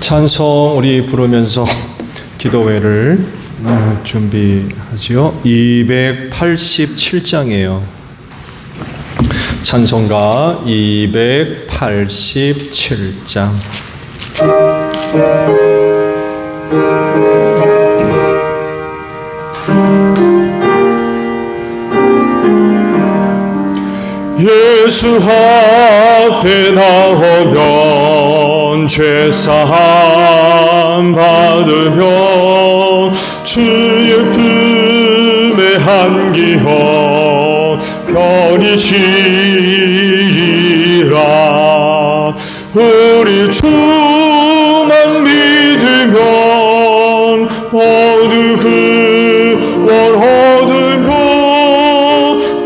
찬송 우리 부르면서 기도회를 준비하지요. 287장이에요. 찬송가 287장. 예수 앞에 나오면 죄사함 받으며 주의 품에 안기어 편히 쉬리라. 우리 주만 믿으면 모두 구원 얻으며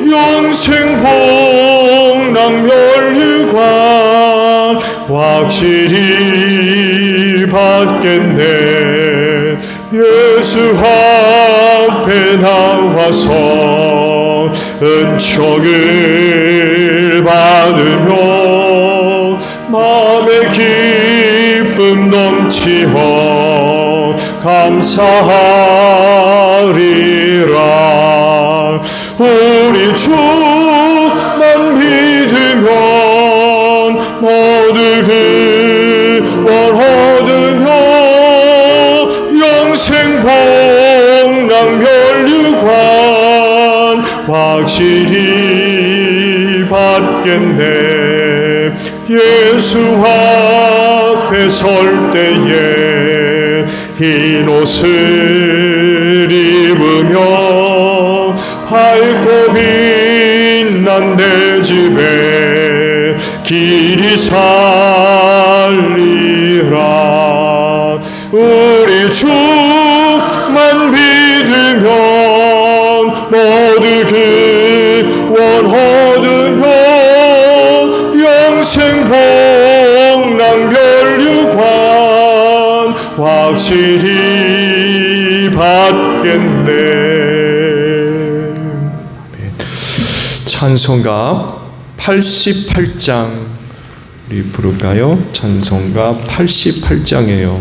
영생 복락 멸류관 확실히 받겠네. 예수 앞에 나와서 은총을 받으며 마음의 기쁨 넘치어 감사하리라. 우리 주만 믿으면 모두 구원 얻으며 영생 복락 멸류관 확실히 받겠네. 예수 앞에 설 때에 흰 옷을 입으며 밝고 빛난 내 집에 길이 살리라. 우리 주만 믿으면 모두 구원 얻으며 영생 복락 멸류관 확실히 받겠네. 찬송가 88장 우리 부를까요? 찬송가 88장이에요.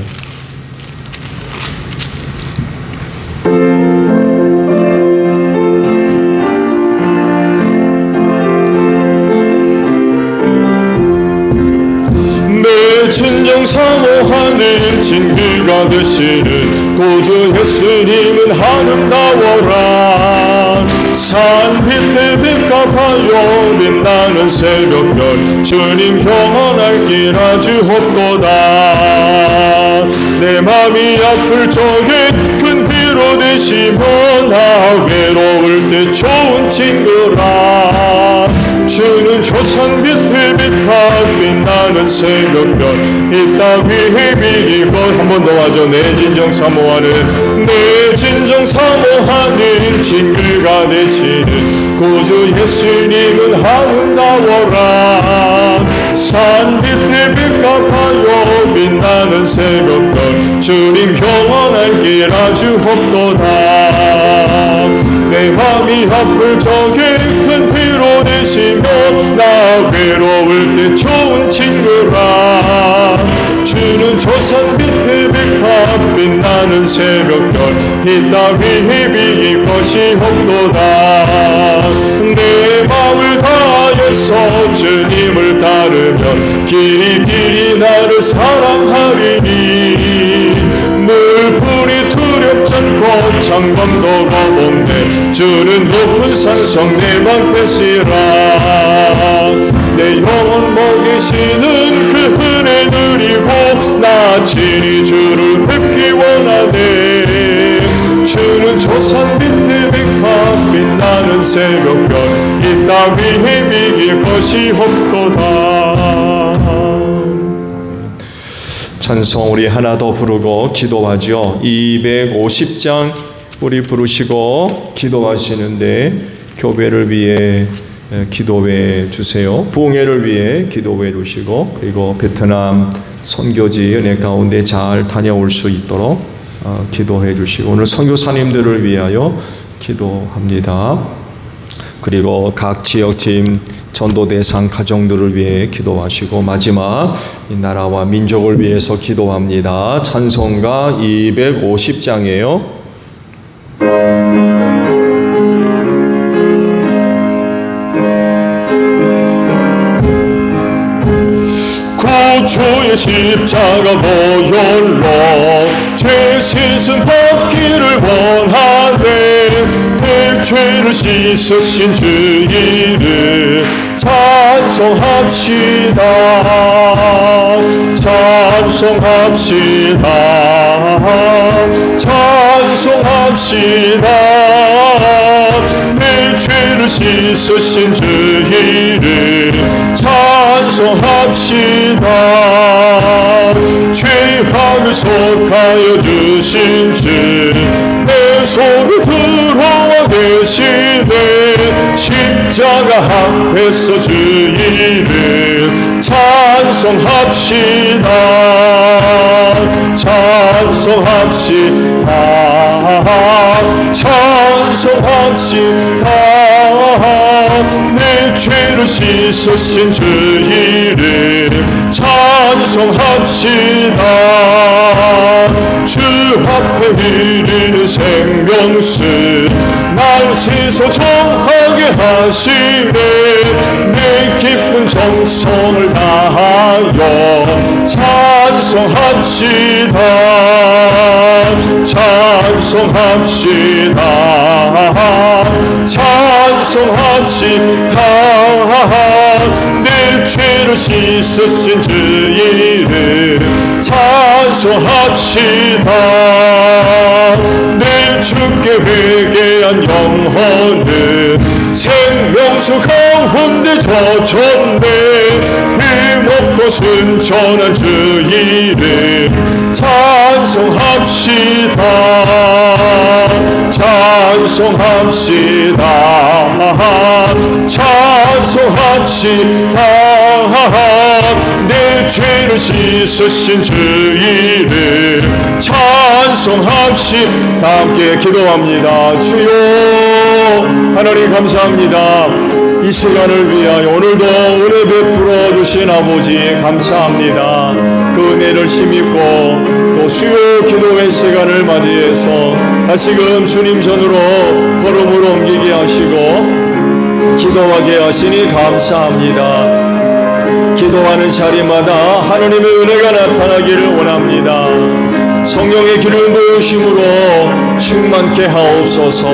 내 진정 사모하는 진리가 되시는 구주 예수님은 아름다워라. 산 밑에 빛값하여 빛나는 새벽별 주님 형언할 길 아주 없도다. 내 맘이 아플 적에 큰 위로 되시며 나 외로울 때 좋은 친구라. 주는 조상 밑에 빛값 빛나는 새벽별 이따위에 비기고 한 번 더 하죠. 내 진정 사모하는 내 진정 사모하는 친구가 되시는 구주 예수님은 아름다워라. 산 밑에 빛값하여 빛나는 새벽별 주님 형언할 길 아주 없도다. 내 맘이 아플 적에 큰 위로 되시며 나 외로울 때 좋은 친구라. 주는 조상 밑에 빛값 빛나는 새벽별 이따위에 비길 것이 없도다. 내 마음을 다해서 주님을 따르면 길이 나를 사랑하리니 물풀이 두렵지 않고 창검도 거본데 주는 높은 산성 내 방패시라. 내 영혼 먹이시는 그 은혜 누리고 나 친히 주를 뵙기 원하네. 주는 조상 밑에 빛값 빛나는 새벽별 이따위에 비길 것이 없도다. 찬송 우리 하나 더 부르고 기도하죠. 250장 우리 부르시고 기도하시는데 교회를 위해 기도해 주세요. 부흥회를 위해 기도해 주시고 그리고 베트남 선교지 은혜 가운데 잘 다녀올 수 있도록 기도해 주시고 오늘 선교사님들을 위하여 기도합니다. 그리고 각 지역팀 전도 대상 가정들을 위해 기도하시고 마지막 이 나라와 민족을 위해서 기도합니다. 찬송가 250장이에요. 주의 십자가 보혈로 죄 씻음 받기를 원하네. 내 죄를 씻으신 주이를 찬송합시다. 찬송합시다. 찬송합시다. 내 죄를 씻으신 주이를 찬송합시다. 죄악을 속하여 주신 주 내 속에 들어와 계시네. 십자가 앞에서 주 이름 찬송합시다. 찬송합시다. 찬송합시다. 내 죄를 씻으신 주 이름 찬송합시다. 주 앞에 이르는 생명수 날 씻어 정하게 하시네. 내 기쁜 정성을 다하여 찬송합시다. 찬송합시다. 찬송합시다. 내 죄를 씻으신 주 이름 찬송합시다. 내 주께 회개한 영혼은 생명수 가운데 젖혔네. 힘없고 순전한 주 이름 찬송합시다. 찬송합시다. 찬송합시다. 내 죄를 씻으신 주 이름 찬송합시다. 함께 기도합니다. 주여 하나님 감사합니다. 이 시간을 위하여 오늘도 은혜 베풀어 주신 아버지 감사합니다. 그 은혜를 힘입고 또 수요 기도의 시간을 맞이해서 다시금 주님 전으로 걸음을 옮기게 하시고 기도하게 하시니 감사합니다. 기도하는 자리마다 하나님의 은혜가 나타나기를 원합니다. 성령의 기름 부으심으로 충만케 하옵소서.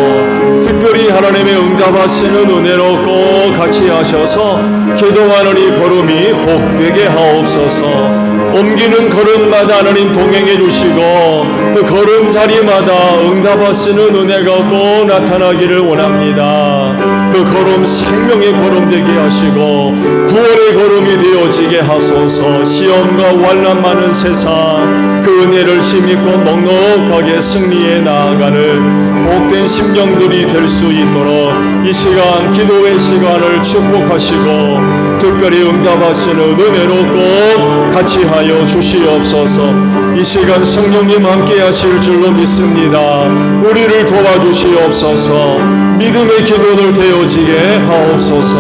특별히 하나님의 응답하시는 은혜로 꼭 같이 하셔서 기도하는 이 걸음이 복되게 하옵소서. 옮기는 걸음마다 하나님 동행해 주시고 그 걸음자리마다 응답하시는 은혜가 꼭 나타나기를 원합니다. 그 걸음 생명의 걸음 되게 하시고 구원의 걸음이 되어지게 하소서. 시험과 환난 많은 세상 그 은혜를 힘입고 넉넉하게 승리해 나아가는 복된 심령들이 될 수 있도록 이 시간 기도의 시간을 축복하시고 특별히 응답하시는 은혜로 꼭 같이 하여 주시옵소서. 이 시간 성령님 함께 하실 줄로 믿습니다. 우리를 도와주시옵소서. 믿음의 기도들 되어지게 하옵소서.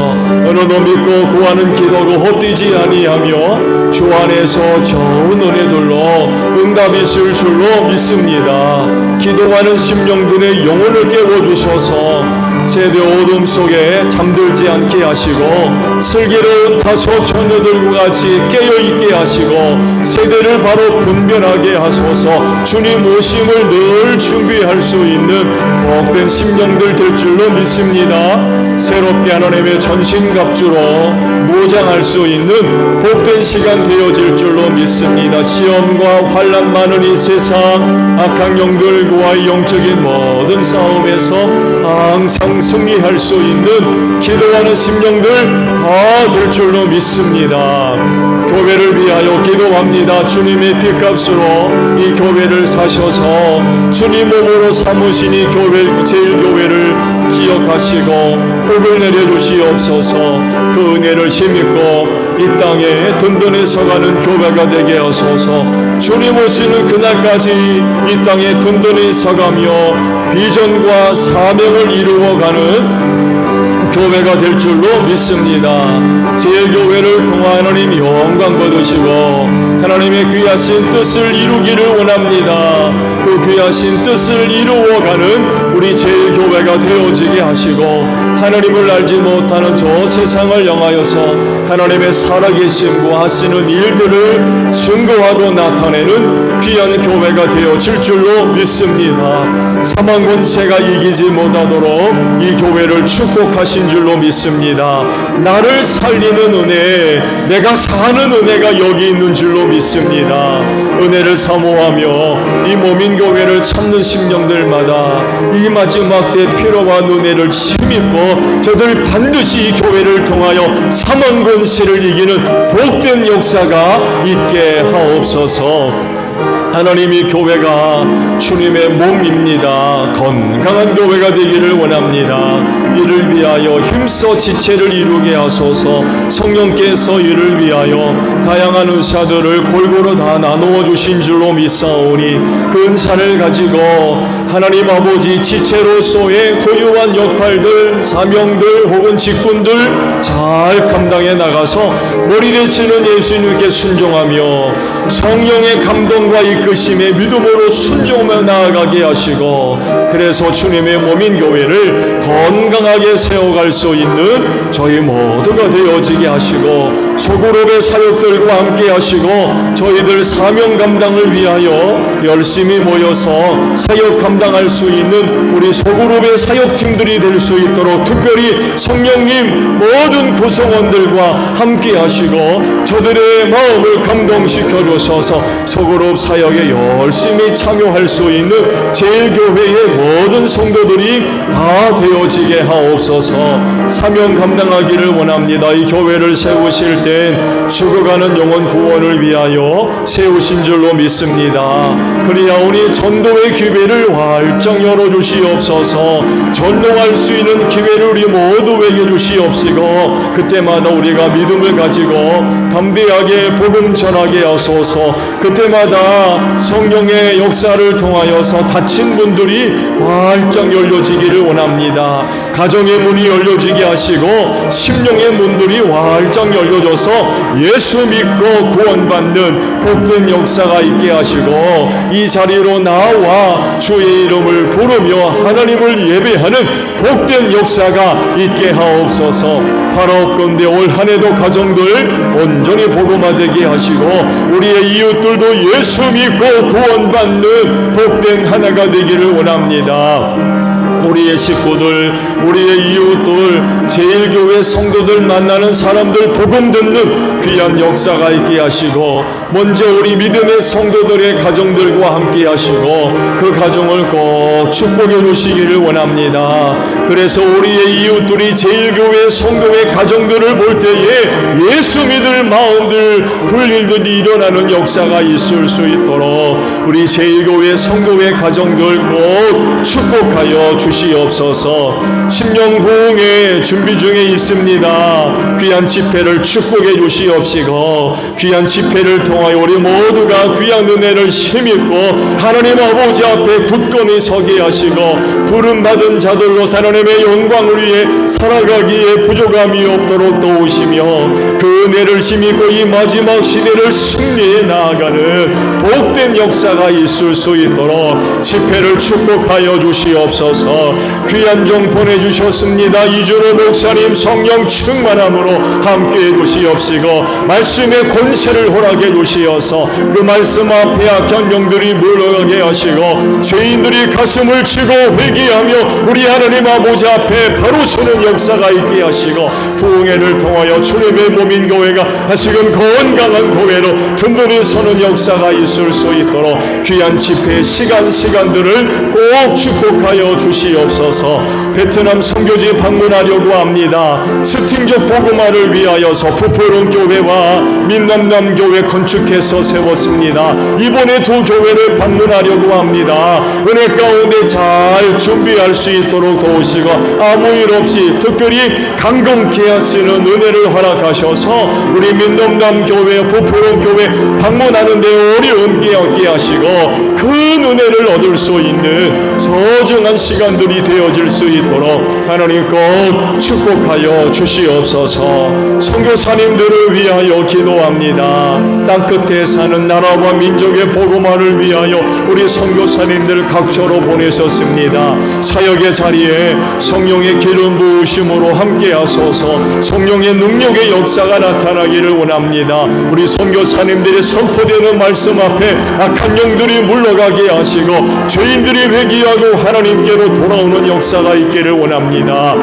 오늘도 믿고 구하는 기도가 헛되지 아니하며 주 안에서 좋은 은혜들로 응답이 있을 줄로 믿습니다. 기도하는 심령들의 영혼을 깨워주셔서 세대 어둠 속에 잠들지 않게 하시고 슬기로운 다소 처녀들과 같이 깨어있게 하시고 세대를 바로 분별하게 하소서. 주님 오심을 늘 준비할 수 있는 복된 심령들 될 줄로 믿습니다. 새롭게 하나님의 전신갑주로 무장할 수 있는 복된 시간 되어질 줄로 믿습니다. 시험과 환난 많은 이 세상 악한 영들과의 영적인 모든 싸움에서 항상 승리할 수 있는 기도하는 심령들 다 될 줄로 믿습니다. 교회를 위하여 기도합니다. 주님의 피값으로 이 교회를 사셔서 주님 몸으로 삼으신 이 교회 제일교회를 기억하시고 복을 내려주시옵소서. 그 은혜를 힘입고 이 땅에 든든히 서가는 교회가 되게 하소서. 주님 오시는 그날까지 이 땅에 든든히 서가며 비전과 사명을 이루어가는 교회가 될 줄로 믿습니다. 제일교회를 통하 하나님 영광 받으시고 하나님의 귀하신 뜻을 이루기를 원합니다. 그 귀하신 뜻을 이루어가는 우리 제일교회가 되어지게 하시고 하나님을 알지 못하는 저 세상을 향하여서 하나님의 살아계심과 하시는 일들을 증거하고 나타내는 귀한 교회가 되어질 줄로 믿습니다. 사망 권세가 이기지 못하도록 이 교회를 축복하신 줄로 믿습니다. 나를 살리는 은혜, 내가 사는 은혜가 여기 있는 줄로 믿습니다. 은혜를 사모하며 이 모민교회를 찾는 심령들마다 이 마지막 때 필요한 은혜를 힘입고 저들 반드시 이 교회를 통하여 사망 권세를 이기는 복된 역사가 있게 하옵소서. 하나님이 교회가 주님의 몸입니다. 건강한 교회가 되기를 원합니다. 이를 위하여 힘써 지체를 이루게 하소서. 성령께서 이를 위하여 다양한 은사들을 골고루 다 나누어 주신 줄로 믿사오니 그 은사를 가지고 하나님 아버지 지체로서의 고유한 역할들, 사명들 혹은 직분들 잘 감당해 나가서 머리 되시는 예수님께 순종하며 성령의 감동과 이끄심에 믿음으로 순종하며 나아가게 하시고 그래서 주님의 몸인 교회를 건강하게 세워갈 수 있는 저희 모두가 되어지게 하시고 소그룹의 사역들과 함께 하시고 저희들 사명 감당을 위하여 열심히 모여서 사역 감당할 수 있는 우리 소그룹의 사역팀들이 될 수 있도록 특별히 성령님 모든 구성원들과 함께 하시고 저들의 마음을 감동시켜 주셔서 소그룹 사역에 열심히 참여할 수 있는 제일교회의 모든 성도들이 다 되어지게 하옵소서. 사명 감당하기를 원합니다. 이 교회를 세우실 땐 죽어가는 영혼 구원을 위하여 세우신 줄로 믿습니다. 그리하오니 전도의 기회를 활짝 열어주시옵소서. 전도할 수 있는 기회를 우리 모두에게 주시옵시고 그때마다 우리가 믿음을 가지고 담대하게 복음 전하게 하소서. 그때마다 성령의 역사를 통하여서 다친 분들이 활짝 열려지기를 원합니다. 가정의 문이 열려지게 하시고 심령의 문들이 활짝 열려져서 예수 믿고 구원받는 복된 역사가 있게 하시고 이 자리로 나와 주의 이름을 부르며 하나님을 예배하는 복된 역사가 있게 하옵소서. 바라옵건대 올 한해도 가정들 온전히 복음화되게 하시고 우리의 이웃들도 예수 믿고 구원받는 복된 하나가 되기를 원합니다. 우리의 식구들, 우리의 이웃들, 제일교회 성도들 만나는 사람들 복음 듣는 귀한 역사가 있게 하시고 먼저 우리 믿음의 성도들의 가정들과 함께 하시고 그 가정을 꼭 축복해 주시기를 원합니다. 그래서 우리의 이웃들이 제일교회 성도의 가정들을 볼 때에 예수 믿을 마음들 불일듯 일어나는 역사가 있을 수 있도록 우리 제일교회 성도의 가정들 꼭 축복하여 주시옵소서. 심령 부흥회 준비 중에 있습니다. 귀한 집회를 축복해 주시옵시고 귀한 집회를 통하여 우리 모두가 귀한 은혜를 힘입고 하나님 아버지 앞에 굳건히 서게 하시고 부름받은 자들로 하나님의 영광을 위해 살아가기에 부족함이 없도록 도우시며 그 은혜를 힘입고 이 마지막 시대를 승리해 나아가는 복된 역사가 있을 수 있도록 집회를 축복하여 주시옵소서. 귀한 종 보내주셨습니다. 이준호 목사님 성령 충만함으로 함께해 주시옵시고 말씀의 권세를 허락해 주시어서 그 말씀 앞에 악한 영들이 물러가게 하시고 죄인들이 가슴을 치고 회개하며 우리 하나님 아버지 앞에 바로 서는 역사가 있게 하시고 부흥회를 통하여 주님의 몸인 교회가 다시금 건강한 교회로 든든히 서는 역사가 있을 수 있도록 귀한 집회 시간들을 꼭 축복하여 주시옵소서. 베트남 선교지 방문하려고 합니다. 스팅족 복음화를 위하여서 부포론 교회와 민남남 교회 건축해서 세웠습니다. 이번에 두 교회를 방문하려고 합니다. 은혜 가운데 잘 준비할 수 있도록 도우시고 아무 일 없이 특별히 강건케 하시는 은혜를 허락하셔서 우리 민남남 교회 부포론 교회 방문하는 데 어려움 깨닫게 하시고 그 은혜를 얻을 수 있는 소중한 시간들이 되어질 수 있도록 하나님 꼭 축복하여 주시옵소서. 선교사님들을 위하여 기도합니다. 땅끝에 사는 나라와 민족의 복음화를 위하여 우리 선교사님들 각처로 보내셨습니다. 사역의 자리에 성령의 기름 부으심으로 함께 하소서. 성령의 능력의 역사가 나타나기를 원합니다. 우리 선교사님들이 선포되는 말씀 앞에 악한 영들이 물러가게 하시고 죄인들이 회개하고 하나님께로 돌아오는 역사가 있기를 원합니다.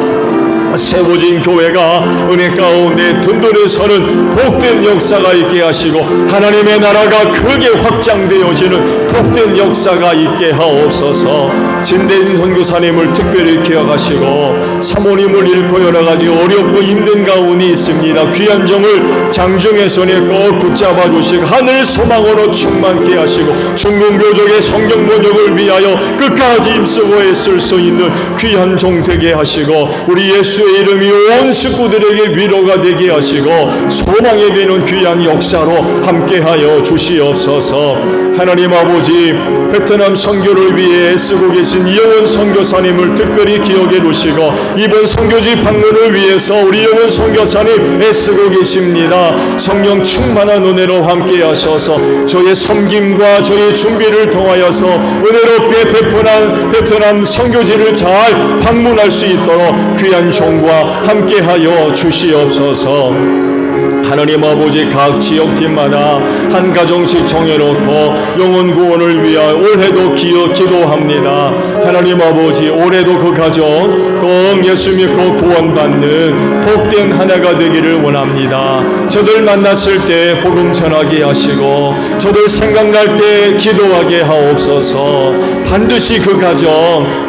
세워진 교회가 은혜 가운데 든든히 서는 복된 역사가 있게 하시고 하나님의 나라가 크게 확장되어지는 복된 역사가 있게 하옵소서. 진대진 선교사님을 특별히 기억하시고 사모님을 잃고 여러가지 어렵고 힘든 가운데 있습니다. 귀한 정을 장중의 손에 꼭 붙잡아 주시고 하늘 소망으로 충만케 하시고 중국교족의 성경 번역을 위하여 끝까지 힘쓰고 애쓸 수 있는 귀한 종 되게 하시고 우리 예수의 이름이 온 식구들에게 위로가 되게 하시고 소망이 되는 귀한 역사로 함께하여 주시옵소서. 하나님 아버지, 베트남 선교를 위해 애쓰고 계신 이영원 선교사님을 특별히 기억해 주시고 이번 선교지 방문을 위해서 우리 이영원 선교사님 애쓰고 계십니다. 성령 충만한 은혜로 함께 하셔서 저의 섬김과 저의 준비를 통하여서 은혜롭게 베트남 선교지를 잘 방문할 수 있도록 귀한 종과 함께하여 주시옵소서. 하나님 아버지, 각 지역팀마다 한 가정씩 정해놓고 영혼 구원을 위하여 올해도 기도합니다. 하나님 아버지, 올해도 그 가정 꼭 예수 믿고 구원받는 복된 한 해가 되기를 원합니다. 저들 만났을 때 복음 전하게 하시고 저들 생각날 때 기도하게 하옵소서. 반드시 그 가정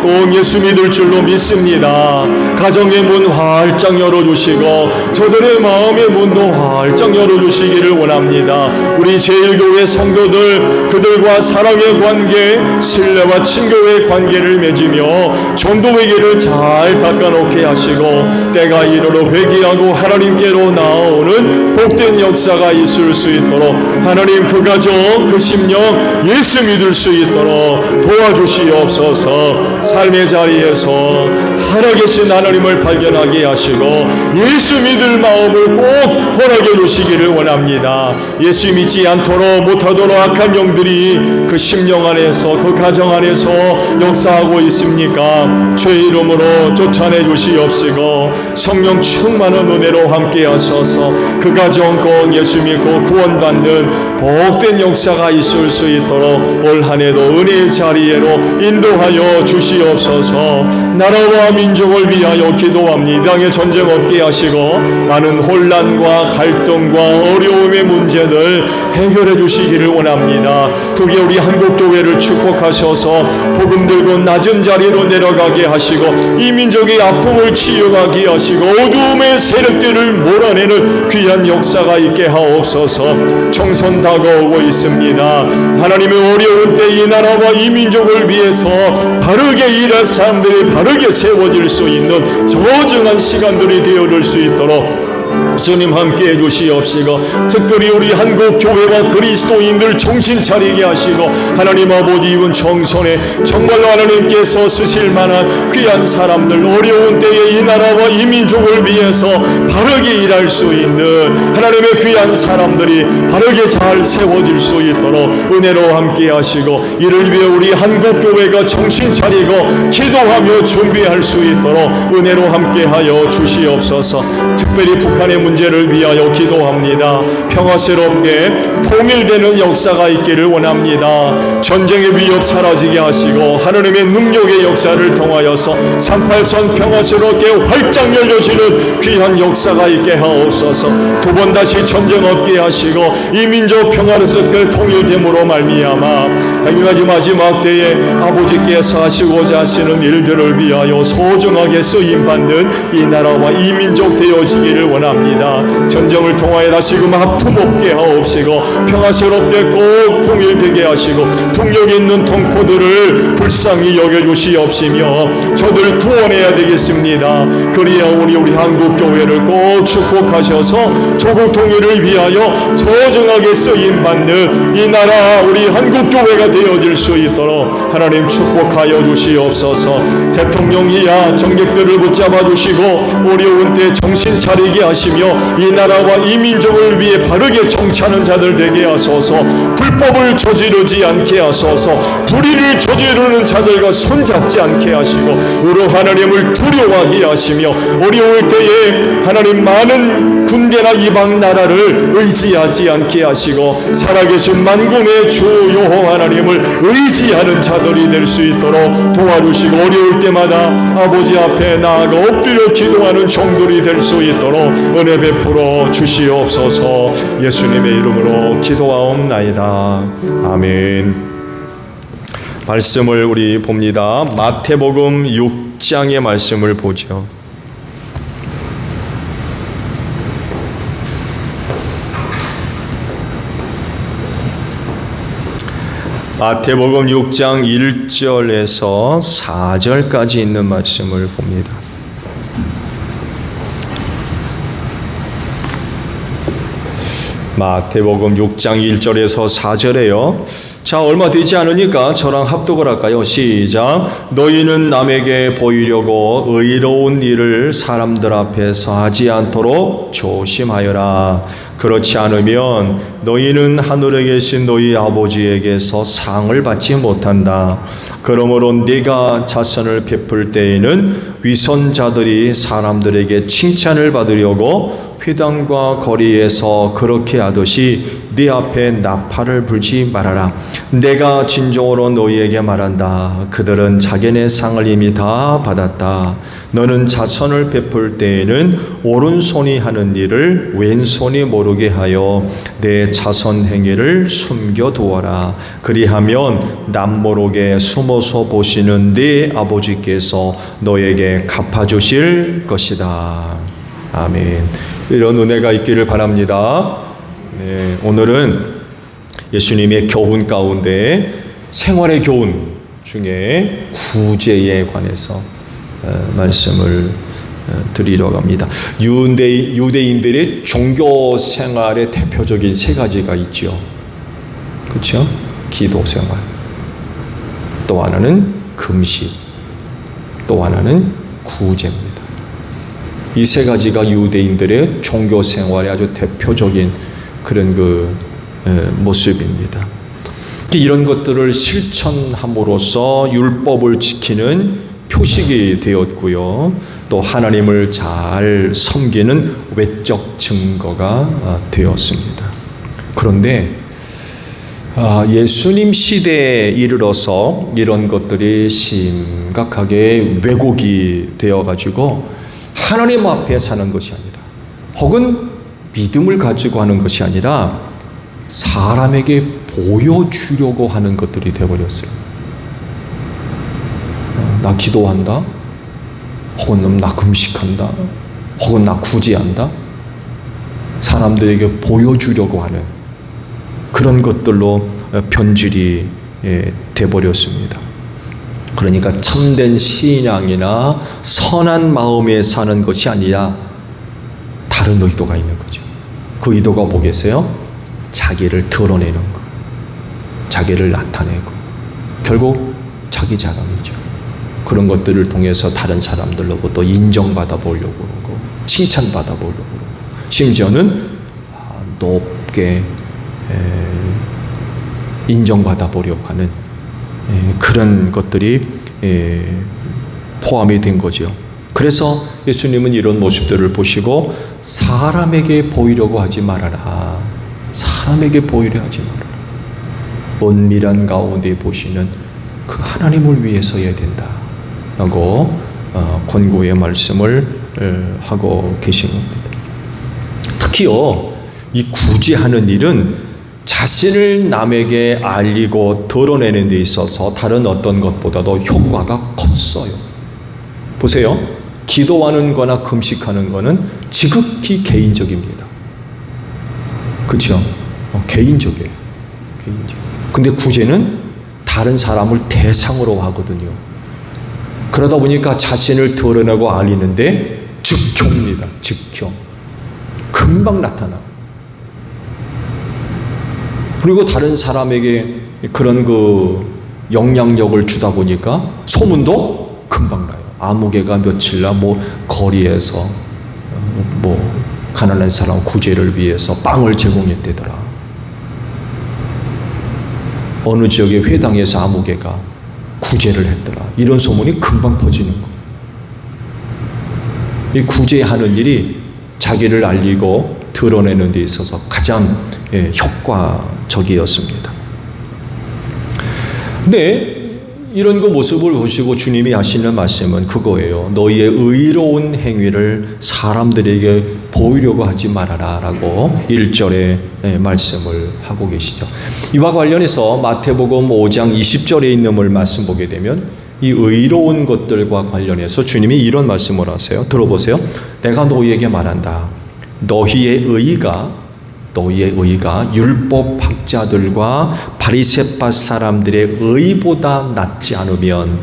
꼭 예수 믿을 줄로 믿습니다. 가정의 문 활짝 열어주시고 저들의 마음의 문도 활짝 열어주시기를 원합니다. 우리 제1교회 성도들 그들과 사랑의 관계, 신뢰와 친교의 관계를 맺으며 전도회개를 잘 닦아놓게 하시고 때가 이르러 회개하고 하나님께로 나오는 복된 역사가 있을 수 있도록 하나님 그 가정 그 심령 예수 믿을 수 있도록 도와주시옵소서. 삶의 자리에서 살아계신 하나님을 발견하게 하시고 예수 믿을 마음을 꼭 허락해 주시기를 원합니다. 예수 믿지 않도록 못하도록 악한 영들이 그 심령 안에서 그 가정 안에서 역사하고 있습니까? 주의 이름으로 쫓아내 주시옵시고 성령 충만한 은혜로 함께 하셔서 그 가정 꼭 예수 믿고 구원받는 복된 역사가 있을 수 있도록 올 한해도 은혜의 자리에로 인도하여 주시옵소서. 나라와 민족을 위하여 기도합니다. 땅에 전쟁 없게 하시고 많은 혼란과 갈등과 어려움의 문제들 해결해 주시기를 원합니다. 그게 우리 한국교회를 축복하셔서 복음 들고 낮은 자리로 내려가게 하시고 이 민족의 아픔을 치유하게 하시고 어두움의 세력들을 몰아내는 귀한 역사가 있게 하옵소서. 총선 다가오고 있습니다. 하나님의 어려운 때 이 나라와 이 민족을 위해서 바르게 일할 사람들이 바르게 세워질 수 있는 소중한 시간들이 되어줄 수 있도록 주님 함께 해주시옵시고 특별히 우리 한국 교회와 그리스도인들 정신 차리게 하시고 하나님 아버지 이번 정선에 정말로 하나님께서 쓰실 만한 귀한 사람들 어려운 때에 이 나라와 이 민족을 위해서 바르게 일할 수 있는 하나님의 귀한 사람들이 바르게 잘 세워질 수 있도록 은혜로 함께 하시고 이를 위해 우리 한국 교회가 정신 차리고 기도하며 준비할 수 있도록 은혜로 함께 하여 주시옵소서. 특별히 북한의 문제를 위하여 기도합니다. 평화스럽게 통일되는 역사가 있기를 원합니다. 전쟁의 위협 사라지게 하시고 하나님의 능력의 역사를 통하여서 38선 평화스럽게 활짝 열려지는 귀한 역사가 있게 하옵소서. 두 번 다시 전쟁 없게 하시고 이 민족 평화스럽게 통일됨으로 말미암아 마지막 때에 아버지께서 하시고자 하시는 일들을 위하여 소중하게 쓰임받는 이 나라와 이 민족 되어지기를 원합니다. 원합니다. 전쟁을 통하여 다시금 아픔 없게 하옵시고 평화스럽게 꼭 통일되게 하시고 폭력 있는 동포들을 불쌍히 여겨주시옵시며 저들 구원해야 되겠습니다. 그리야 우리 한국교회를 꼭 축복하셔서 조국 통일을 위하여 소중하게 쓰임받는 이 나라 우리 한국교회가 되어질 수 있도록 하나님 축복하여 주시옵소서. 대통령 이하 정객들을 붙잡아 주시고 어려운 때 정신 차리게 하시며 이 나라와 이 민족을 위해 바르게 정치하는 자들 되게 하소서. 불법을 저지르지 않게 하소서. 불의를 저지르는 자들과 손잡지 않게 하시고 의로 하나님을 두려워하게 하시며 어려울 때에 하나님 많은 군대나 이방 나라를 의지하지 않게 하시고 살아계신 만군의 주 여호와 하나님을 의지하는 자들이 될 수 있도록 도와주시고 어려울 때마다 아버지 앞에 나아가 엎드려 기도하는 종들이 될 수 있도록 은혜 베풀어 주시옵소서. 예수님의 이름으로 기도하옵나이다. 아멘. 말씀을 우리 봅니다. 마태복음 6장의 말씀을 보죠. 마태복음 6장 1절에서 4절까지 있는 말씀을 봅니다. 마태복음 6장 1절에서 4절에요. 자, 얼마 되지 않으니까 저랑 합독을 할까요? 시작. 너희는 남에게 보이려고 의로운 일을 사람들 앞에서 하지 않도록 조심하여라. 그렇지 않으면 너희는 하늘에 계신 너희 아버지에게서 상을 받지 못한다. 그러므로 네가 자선을 베풀 때에는 위선자들이 사람들에게 칭찬을 받으려고 회당과 거리에서 그렇게 하듯이 네 앞에 나팔을 불지 말아라. 내가 진정으로 너희에게 말한다. 그들은 자기네 상을 이미 다 받았다. 너는 자선을 베풀 때에는 오른손이 하는 일을 왼손이 모르게 하여 내 자선 행위를 숨겨두어라. 그리하면 남모르게 숨어서 보시는 네 아버지께서 너에게 갚아주실 것이다. 아멘. 이런 은혜가 있기를 바랍니다. 네, 오늘은 예수님의 교훈 가운데 생활의 교훈 중에 구제에 관해서 말씀을 드리려고 합니다. 유대인들의 종교 생활의 대표적인 세 가지가 있죠. 그렇죠? 기도 생활, 또 하나는 금식, 또 하나는 구제입니다. 이 세 가지가 유대인들의 종교 생활의 아주 대표적인 그런 모습입니다. 이런 것들을 실천함으로써 율법을 지키는 표식이 되었고요. 또 하나님을 잘 섬기는 외적 증거가 되었습니다. 그런데 예수님 시대에 이르러서 이런 것들이 심각하게 왜곡이 되어가지고 하나님 앞에 사는 것이 아니라 혹은 믿음을 가지고 하는 것이 아니라 사람에게 보여주려고 하는 것들이 되어버렸어요. 나 기도한다, 혹은 나 금식한다, 혹은 나 구제한다. 사람들에게 보여주려고 하는 그런 것들로 변질이 되어버렸습니다. 그러니까 참된 신앙이나 선한 마음에 사는 것이 아니라 다른 의도가 있는 거죠. 그 의도가 뭐겠어요? 자기를 드러내는 거, 자기를 나타내고, 결국 자기 자랑이죠. 그런 것들을 통해서 다른 사람들로부터 인정받아 보려고 그러고, 칭찬받아 보려고 그러고, 심지어는 높게 인정받아 보려고 하는 그런 것들이 포함이 된 거죠. 그래서 예수님은 이런 모습들을 보시고 사람에게 보이려고 하지 말아라. 사람에게 보이려 하지 말아라. 은밀한 가운데 보시는 그 하나님을 위해서 해야 된다. 라고 권고의 말씀을 하고 계신 겁니다. 특히요, 이 구제하는 일은 자신을 남에게 알리고 드러내는 데 있어서 다른 어떤 것보다도 효과가 컸어요. 보세요. 기도하는 거나 금식하는 거는 지극히 개인적입니다. 그렇죠? 개인적이에요. 개인적. 근데 구제는 다른 사람을 대상으로 하거든요. 그러다 보니까 자신을 드러내고 알리는데 즉효입니다. 즉효. 금방 나타나. 그리고 다른 사람에게 그런 영향력을 주다 보니까 소문도 금방 나요. 아무개가 며칠날 거리에서 가난한 사람 구제를 위해서 빵을 제공했대더라. 어느 지역의 회당에서 아무개가 구제를 했더라. 이런 소문이 금방 퍼지는 거. 이 구제하는 일이 자기를 알리고 드러내는 데 있어서 가장 효과적이었습니다. 근데 이런 모습을 보시고 주님이 하시는 말씀은 그거예요. 너희의 의로운 행위를 사람들에게 보이려고 하지 말아라 라고 1절에 말씀을 하고 계시죠. 이와 관련해서 마태복음 5장 20절에 있는 말씀 보게 되면 이 의로운 것들과 관련해서 주님이 이런 말씀을 하세요. 들어보세요. 내가 너희에게 말한다. 너희의 의가 율법학자들과 바리새파 사람들의 의보다 낫지 않으면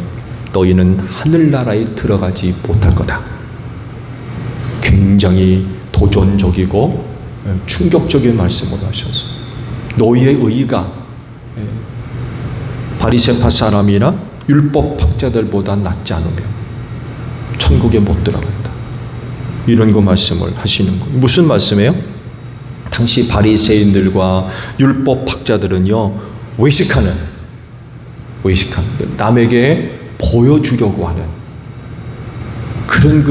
너희는 하늘나라에 들어가지 못할 거다. 굉장히 도전적이고 충격적인 말씀을 하셨어요. 너희의 의가 바리새파 사람이나 율법학자들보다 낫지 않으면 천국에 못 들어간다. 이런 말씀을 하시는 거예요. 무슨 말씀이에요? 당시 바리새인들과 율법학자들은요, 외식하는 남에게 보여주려고 하는 그런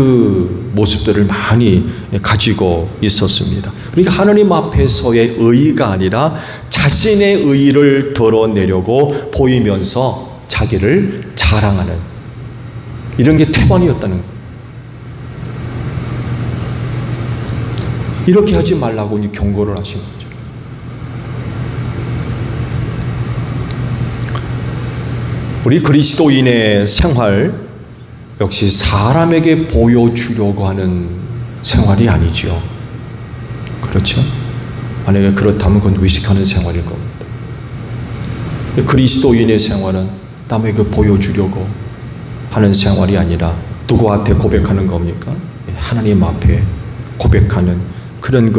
모습들을 많이 가지고 있었습니다. 그러니까 하나님 앞에서의 의가 아니라 자신의 의를 드러내려고 보이면서 자기를 자랑하는 이런 게 태반이었다는 거예요. 이렇게 하지 말라고 경고를 하신 거죠. 우리 그리스도인의 생활 역시 사람에게 보여주려고 하는 생활이 아니죠. 그렇죠? 만약에 그렇다면 그건 외식하는 생활일 겁니다. 그리스도인의 생활은 남에게 보여주려고 하는 생활이 아니라 누구한테 고백하는 겁니까? 하나님 앞에 고백하는 그런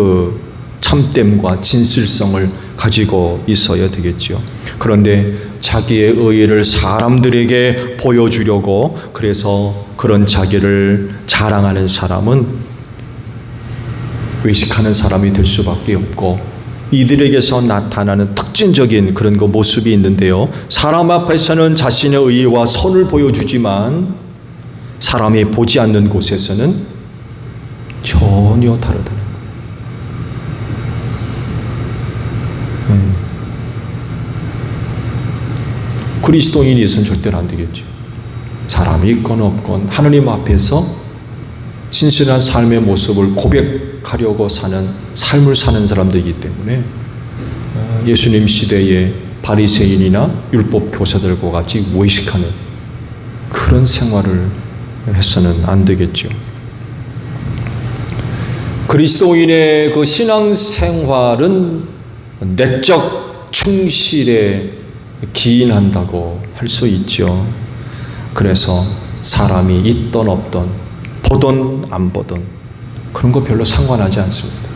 참됨과 진실성을 가지고 있어야 되겠죠. 그런데 자기의 의의를 사람들에게 보여주려고 그래서 그런 자기를 자랑하는 사람은 외식하는 사람이 될 수밖에 없고 이들에게서 나타나는 특징적인 그런 모습이 있는데요. 사람 앞에서는 자신의 의의와 선을 보여주지만 사람이 보지 않는 곳에서는 전혀 다르다는 거예요. 그리스도인이 있으면 절대로 안 되겠죠. 사람이 있건 없건 하나님 앞에서 진실한 삶의 모습을 고백하려고 사는 삶을 사는 사람들이기 때문에 예수님 시대의 바리새인이나 율법 교사들과 같이 외식하는 그런 생활을 해서는 안 되겠죠. 그리스도인의 신앙생활은 내적 충실에 기인한다고 할 수 있죠. 그래서 사람이 있던 없던 보던 안 보던 그런 거 별로 상관하지 않습니다.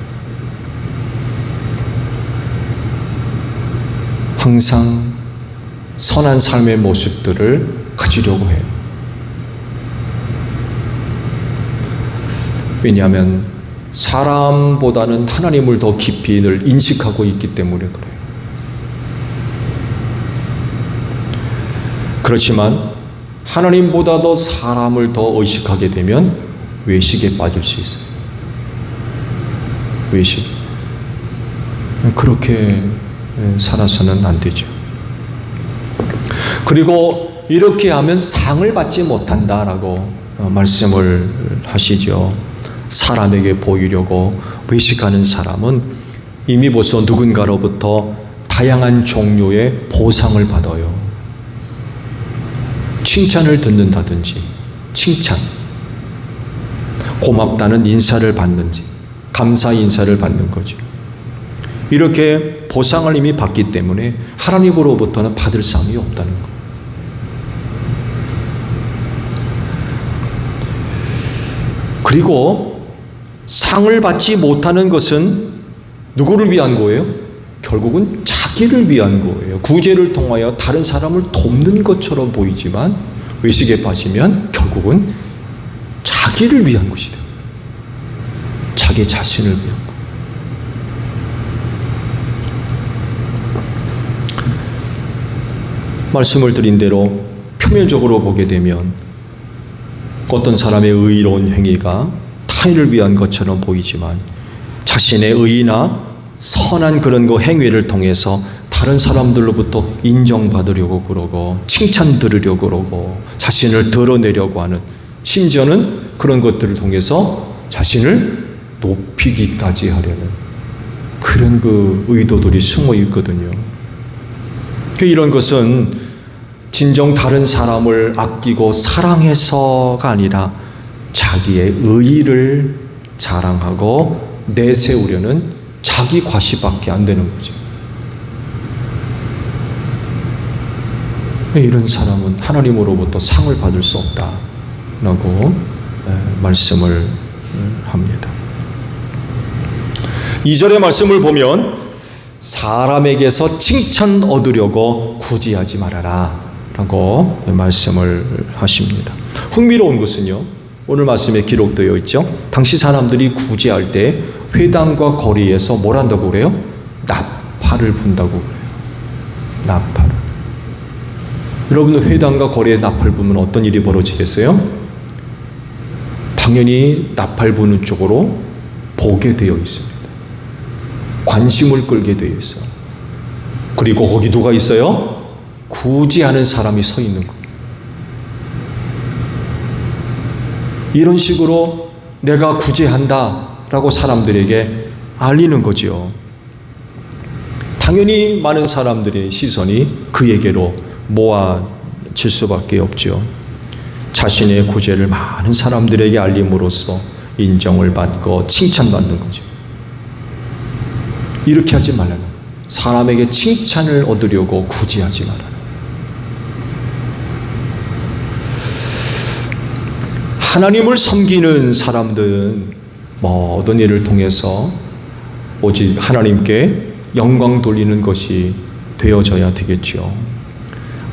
항상 선한 삶의 모습들을 가지려고 해요. 왜냐하면 사람보다는 하나님을 더 깊이 늘 인식하고 있기 때문에 그래요. 그렇지만 하나님보다 더 사람을 더 의식하게 되면 외식에 빠질 수 있어요. 외식. 그렇게 살아서는 안 되죠. 그리고 이렇게 하면 상을 받지 못한다라고 말씀을 하시죠. 사람에게 보이려고 외식하는 사람은 이미 벌써 누군가로부터 다양한 종류의 보상을 받아요. 칭찬을 듣는다든지 칭찬, 고맙다는 인사를 받는지, 감사 인사를 받는 거죠. 이렇게 보상을 이미 받기 때문에 하나님으로부터는 받을 상이 없다는 거예요. 그리고 상을 받지 못하는 것은 누구를 위한 거예요? 결국은 자기를 위한 거예요. 구제를 통하여 다른 사람을 돕는 것처럼 보이지만 의식에 빠지면 결국은 자기를 위한 것이 돼요. 자기 자신을 위한 것. 말씀을 드린 대로 표면적으로 보게 되면 어떤 사람의 의로운 행위가 타인을 위한 것처럼 보이지만 자신의 의나 선한 그런 그 행위를 통해서 다른 사람들로부터 인정받으려고 그러고 칭찬 들으려고 그러고 자신을 드러내려고 하는, 심지어는 그런 것들을 통해서 자신을 높이기까지 하려는 그런 그 의도들이 숨어 있거든요. 이런 것은 진정 다른 사람을 아끼고 사랑해서가 아니라 자기의 의의를 자랑하고 내세우려는 자기 과시밖에 안 되는 거죠. 이런 사람은 하나님으로부터 상을 받을 수 없다라고 말씀을 합니다. 2절의 말씀을 보면 사람에게서 칭찬 얻으려고 구제하지 말아라 라고 말씀을 하십니다. 흥미로운 것은요, 오늘 말씀에 기록되어 있죠. 당시 사람들이 구제할 때 회당과 거리에서 뭘 한다고 그래요? 나팔을 분다고 그래요. 나팔. 여러분, 회당과 거리에 나팔 부면 어떤 일이 벌어지겠어요? 당연히 나팔 부는 쪽으로 보게 되어 있습니다. 관심을 끌게 되어 있어요. 그리고 거기 누가 있어요? 구제하는 사람이 서 있는 거예요. 이런 식으로 내가 구제한다 라고 사람들에게 알리는 거죠. 당연히 많은 사람들의 시선이 그에게로 모아질 수밖에 없죠. 자신의 구제를 많은 사람들에게 알림으로써 인정을 받고 칭찬받는 거죠. 이렇게 하지 말라는 거예요. 사람에게 칭찬을 얻으려고 구제하지 말아라. 하나님을 섬기는 사람들은 모든 일을 통해서 오직 하나님께 영광 돌리는 것이 되어져야 되겠죠.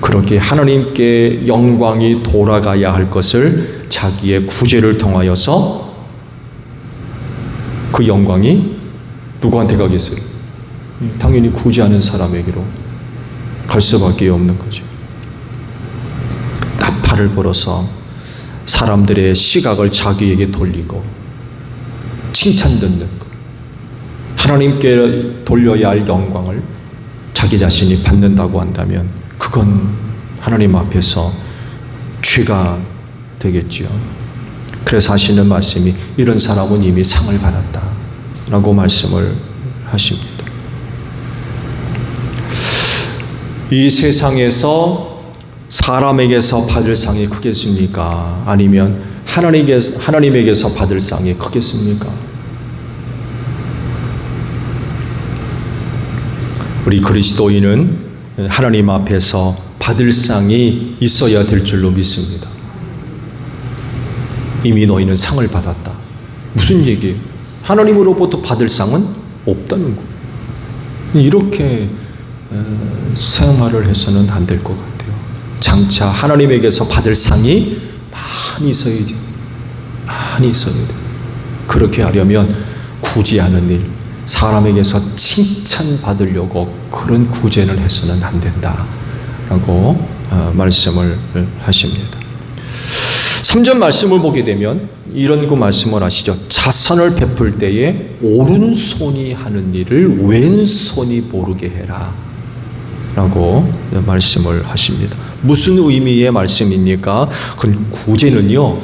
그렇게 하나님께 영광이 돌아가야 할 것을 자기의 구제를 통하여서 그 영광이 누구한테 가겠어요? 당연히 구제하는 사람에게로 갈 수밖에 없는 거죠. 나팔을 불어서 사람들의 시각을 자기에게 돌리고 칭찬 듣는 것, 하나님께 돌려야 할 영광을 자기 자신이 받는다고 한다면 그건 하나님 앞에서 죄가 되겠지요. 그래서 하시는 말씀이 이런 사람은 이미 상을 받았다 라고 말씀을 하십니다. 이 세상에서 사람에게서 받을 상이 크겠습니까? 아니면 하나님에게서 받을 상이 크겠습니까? 우리 그리스도인은 하나님 앞에서 받을 상이 있어야 될 줄로 믿습니다. 이미 너희는 상을 받았다. 무슨 얘기예요? 하나님으로부터 받을 상은 없다는 거예요. 이렇게 생활을 해서는 안 될 것 같아요. 장차 하나님에게서 받을 상이 많이 있어야지. 많이 있어야 돼요. 그렇게 하려면 구제하는 일, 사람에게서 칭찬받으려고 그런 구제를 해서는 안 된다라고 말씀을 하십니다. 3절 말씀을 보게 되면 이런 그 말씀을 하시죠. 자선을 베풀 때에 오른손이 하는 일을 왼손이 모르게 해라 라고 말씀을 하십니다. 무슨 의미의 말씀입니까? 그 구제는요,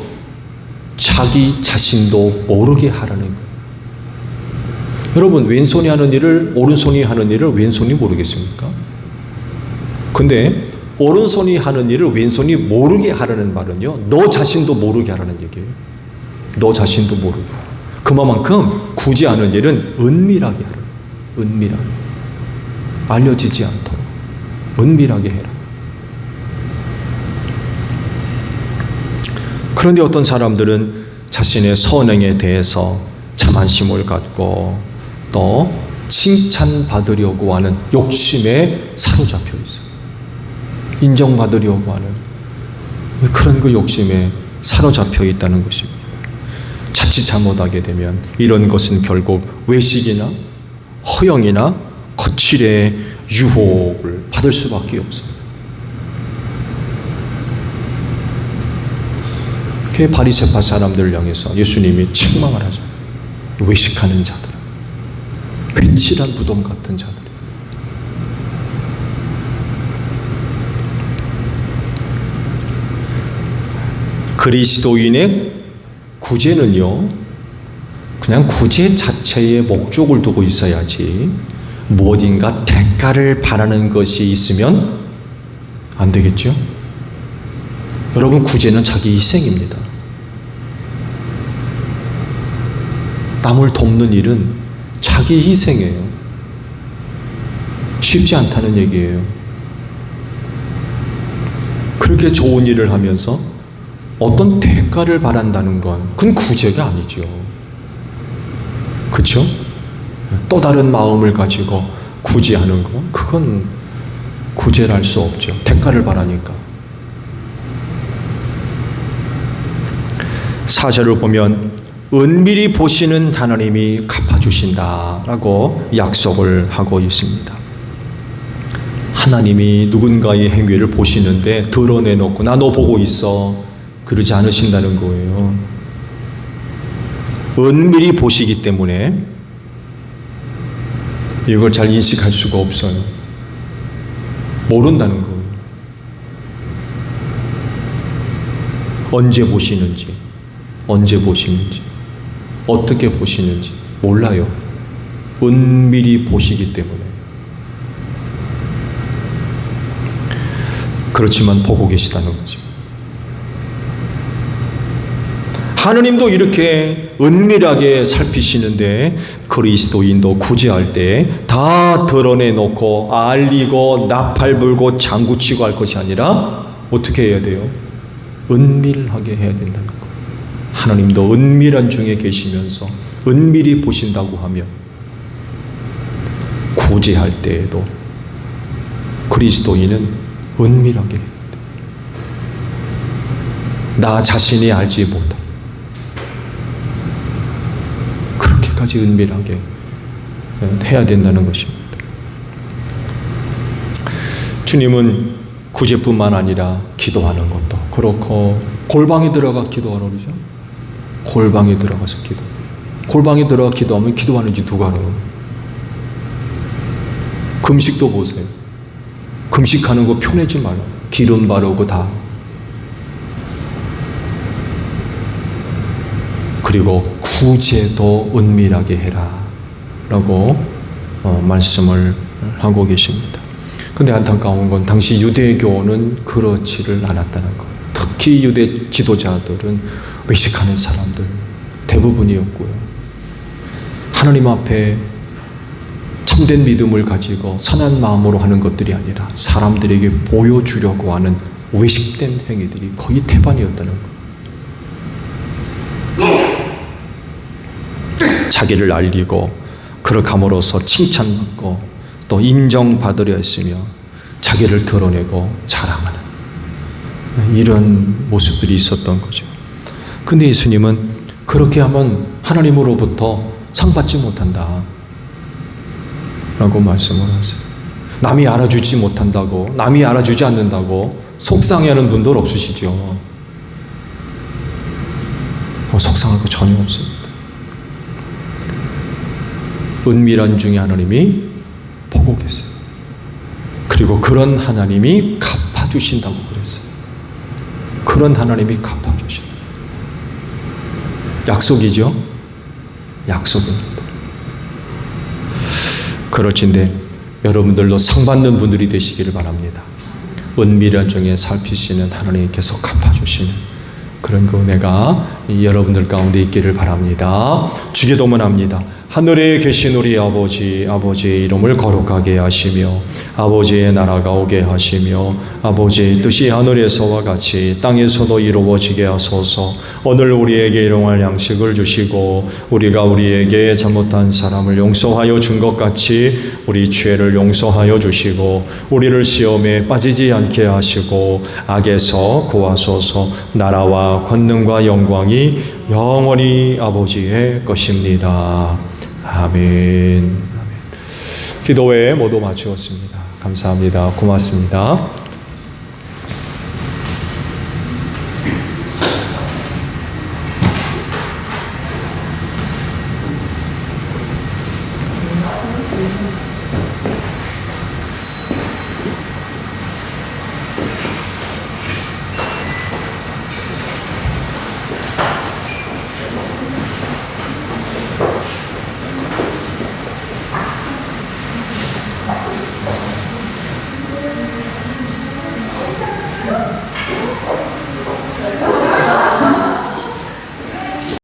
자기 자신도 모르게 하라는 거예요. 여러분, 왼손이 하는 일을 오른손이 하는 일을 왼손이 모르겠습니까? 근데 오른손이 하는 일을 왼손이 모르게 하라는 말은요, 너 자신도 모르게 하라는 얘기예요. 너 자신도 모르고. 그만큼 굳이 하는 일은 은밀하게 하라. 은밀하게. 알려지지 않도록 은밀하게 해라. 그런데 어떤 사람들은 자신의 선행에 대해서 자만심을 갖고 또 칭찬받으려고 하는 욕심에 사로잡혀 있어요. 인정받으려고 하는 그런 그 욕심에 사로잡혀 있다는 것입니다. 자칫 잘못하게 되면 이런 것은 결국 외식이나 허영이나 거칠의 유혹을 받을 수밖에 없습니다. 그 바리새파 사람들을 향해서 예수님이 책망을 하죠. 외식하는 자들, 회칠한 무덤 같은 자들. 그리스도인의 구제는요, 그냥 구제 자체의 목적을 두고 있어야지 무엇인가 대가를 바라는 것이 있으면 안 되겠죠? 여러분, 구제는 자기 희생입니다. 남을 돕는 일은 자기 희생이에요. 쉽지 않다는 얘기예요. 그렇게 좋은 일을 하면서 어떤 대가를 바란다는 건 그건 구제가 아니죠. 그렇죠? 또 다른 마음을 가지고 구제하는 거, 그건 구제를 할 수 없죠. 대가를 바라니까. 4절을 보면 은밀히 보시는 하나님이 갚아주신다라고 약속을 하고 있습니다. 하나님이 누군가의 행위를 보시는데 드러내놓고 나 너 보고 있어 그러지 않으신다는 거예요. 은밀히 보시기 때문에 이걸 잘 인식할 수가 없어요. 모른다는 거예요. 언제 보시는지, 언제 보시는지, 어떻게 보시는지 몰라요. 은밀히 보시기 때문에. 그렇지만 보고 계시다는 거죠. 하느님도 이렇게 은밀하게 살피시는데 그리스도인도 구제할 때 다 드러내놓고 알리고 나팔 불고 장구치고 할 것이 아니라 어떻게 해야 돼요? 은밀하게 해야 된다는 거예요. 하나님도 은밀한 중에 계시면서 은밀히 보신다고 하면 구제할 때에도 그리스도인은 은밀하게 해야 돼. 나 자신이 알지 못하고 그렇게까지 은밀하게 해야 된다는 것입니다. 주님은 구제뿐만 아니라 기도하는 것도 그렇고 골방에 들어가 기도하라 그러죠. 골방에 들어가서 기도. 골방에 들어가 기도하면 기도하는지 누가 알아요? 금식도 보세요. 금식하는 거 편하지 말아요. 기름 바르고 다. 그리고 구제도 은밀하게 해라 라고 말씀을 하고 계십니다. 근데 안타까운 건 당시 유대교는 그렇지를 않았다는 거예요. 특히 유대 지도자들은 외식하는 사람들 대부분이었고요. 하나님 앞에 참된 믿음을 가지고 선한 마음으로 하는 것들이 아니라 사람들에게 보여주려고 하는 외식된 행위들이 거의 태반이었다는 거예요. 자기를 알리고 그렇게 함으로써 칭찬받고 또 인정받으려 했으며 자기를 드러내고 자랑하는 이런 모습들이 있었던 거죠. 근데 예수님은 그렇게 하면 하나님으로부터 상 받지 못한다 라고 말씀을 하세요. 남이 알아주지 못한다고, 남이 알아주지 않는다고 속상해하는 분들 없으시죠? 속상할 거 전혀 없습니다. 은밀한 중에 하나님이 보고 계세요. 그리고 그런 하나님이 갚아주신다고 그랬어요. 그런 하나님이 갚아주신다. 약속이죠? 약속입니다. 그럴진데 여러분들도 상 받는 분들이 되시기를 바랍니다. 은밀한 중에 살피시는 하나님께서 갚아주시는 그런 그 은혜가 여러분들 가운데 있기를 바랍니다. 주기도문 합니다. 하늘에 계신 우리 아버지, 아버지의 이름을 거룩하게 하시며 아버지의 나라가 오게 하시며 아버지의 뜻이 하늘에서와 같이 땅에서도 이루어지게 하소서. 오늘 우리에게 일용할 양식을 주시고 우리가 우리에게 잘못한 사람을 용서하여 준 것 같이 우리 죄를 용서하여 주시고 우리를 시험에 빠지지 않게 하시고 악에서 구하소서. 나라와 권능과 영광이 영원히 아버지의 것입니다. 아멘. 기도회 모두 마치었습니다. 감사합니다. 고맙습니다.